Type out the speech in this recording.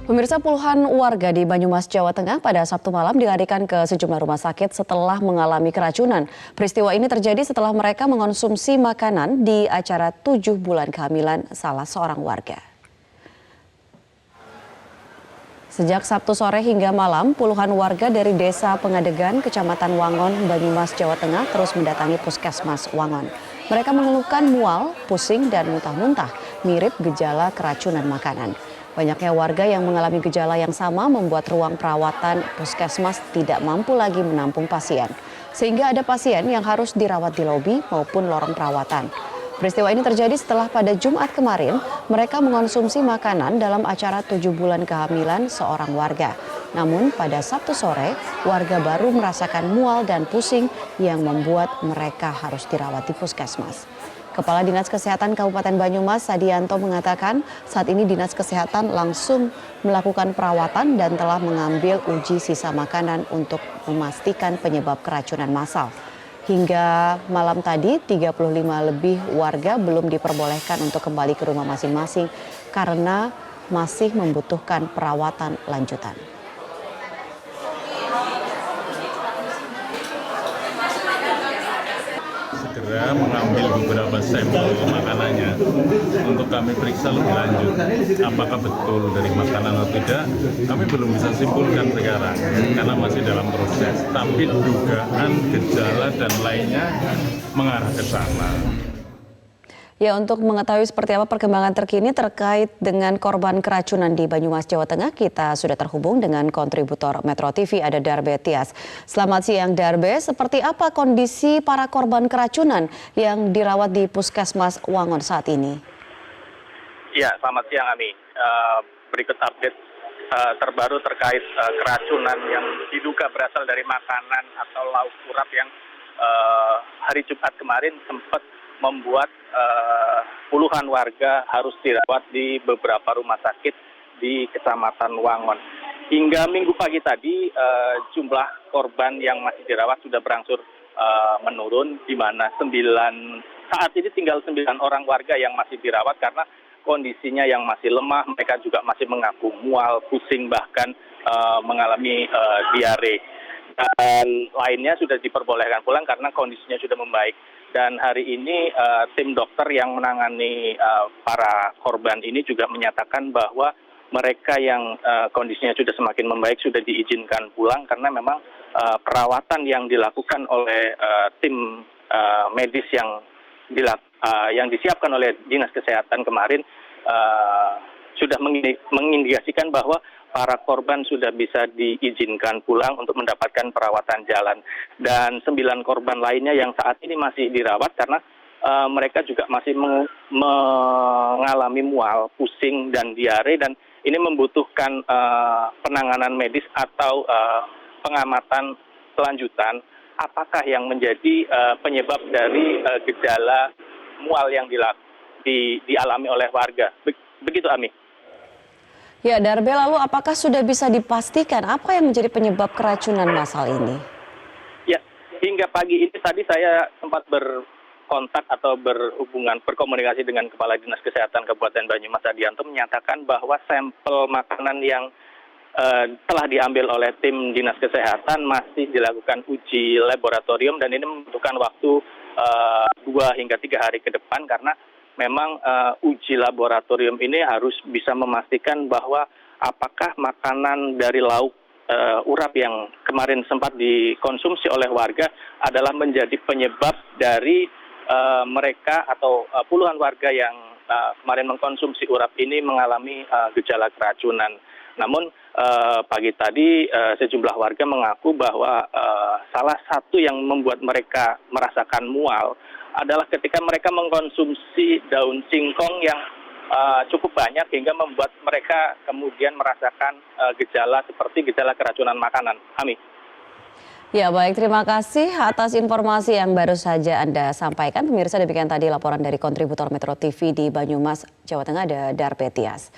Pemirsa, puluhan warga di Banyumas, Jawa Tengah pada Sabtu malam dilarikan ke sejumlah rumah sakit setelah mengalami keracunan. Peristiwa ini terjadi setelah mereka mengonsumsi makanan di acara 7 bulan kehamilan salah seorang warga. Sejak Sabtu sore hingga malam, puluhan warga dari Desa Pengadegan, Kecamatan Wangon, Banyumas, Jawa Tengah terus mendatangi Puskesmas Wangon. Mereka mengeluhkan mual, pusing, dan muntah-muntah, mirip gejala keracunan makanan. Banyaknya warga yang mengalami gejala yang sama membuat ruang perawatan puskesmas tidak mampu lagi menampung pasien. Sehingga ada pasien yang harus dirawat di lobi maupun lorong perawatan. Peristiwa ini terjadi setelah pada Jumat kemarin mereka mengonsumsi makanan dalam acara 7 bulan kehamilan seorang warga. Namun pada Sabtu sore warga baru merasakan mual dan pusing yang membuat mereka harus dirawat di puskesmas. Kepala Dinas Kesehatan Kabupaten Banyumas, Sadianto, mengatakan saat ini Dinas Kesehatan langsung melakukan perawatan dan telah mengambil uji sisa makanan untuk memastikan penyebab keracunan massal. Hingga malam tadi, 35 lebih warga belum diperbolehkan untuk kembali ke rumah masing-masing karena masih membutuhkan perawatan lanjutan. Segera mengambil beberapa sampel makanannya untuk kami periksa lebih lanjut apakah betul dari makanan atau tidak. Kami belum bisa simpulkan sekarang karena masih dalam proses, tapi dugaan gejala dan lainnya mengarah ke sana. Ya, untuk mengetahui seperti apa perkembangan terkini terkait dengan korban keracunan di Banyumas, Jawa Tengah, kita sudah terhubung dengan kontributor Metro TV, ada Darbe Tias. Selamat siang Darbe, seperti apa kondisi para korban keracunan yang dirawat di Puskesmas Wangon saat ini? Ya, selamat siang Ami. Berikut update terbaru terkait keracunan yang diduga berasal dari makanan atau lauk urap yang hari Jumat kemarin sempat membuat puluhan warga harus dirawat di beberapa rumah sakit di Kecamatan Wangon. Hingga minggu pagi tadi jumlah korban yang masih dirawat sudah berangsur menurun, di mana saat ini tinggal 9 orang warga yang masih dirawat karena kondisinya yang masih lemah. Mereka juga masih mengaku mual, pusing, bahkan mengalami diare. Dan lainnya sudah diperbolehkan pulang karena kondisinya sudah membaik. Dan hari ini tim dokter yang menangani para korban ini juga menyatakan bahwa mereka yang kondisinya sudah semakin membaik sudah diizinkan pulang karena memang perawatan yang dilakukan oleh tim medis yang disiapkan oleh Dinas Kesehatan kemarin sudah mengindikasikan bahwa para korban sudah bisa diizinkan pulang untuk mendapatkan perawatan jalan. Dan 9 korban lainnya yang saat ini masih dirawat karena mereka juga masih mengalami mual, pusing, dan diare. Dan ini membutuhkan penanganan medis atau pengamatan selanjutan. Apakah yang menjadi penyebab dari gejala mual yang dialami oleh warga. Begitu, Ami. Ya, Darbe, lalu apakah sudah bisa dipastikan apa yang menjadi penyebab keracunan massal ini? Ya, hingga pagi ini tadi saya sempat berkontak atau berkomunikasi dengan Kepala Dinas Kesehatan Kabupaten Banyumas, Sadianto, menyatakan bahwa sampel makanan yang telah diambil oleh tim Dinas Kesehatan masih dilakukan uji laboratorium dan ini membutuhkan waktu 2 hingga 3 hari ke depan karena memang uji laboratorium ini harus bisa memastikan bahwa apakah makanan dari lauk urap yang kemarin sempat dikonsumsi oleh warga adalah menjadi penyebab dari mereka atau puluhan warga yang kemarin mengkonsumsi urap ini mengalami gejala keracunan. Namun pagi tadi sejumlah warga mengaku bahwa salah satu yang membuat mereka merasakan mual adalah ketika mereka mengkonsumsi daun singkong yang cukup banyak hingga membuat mereka kemudian merasakan gejala seperti gejala keracunan makanan. Ami. Ya, baik, terima kasih atas informasi yang baru saja Anda sampaikan. Pemirsa, demikian tadi laporan dari kontributor Metro TV di Banyumas, Jawa Tengah, ada Darbe Tias.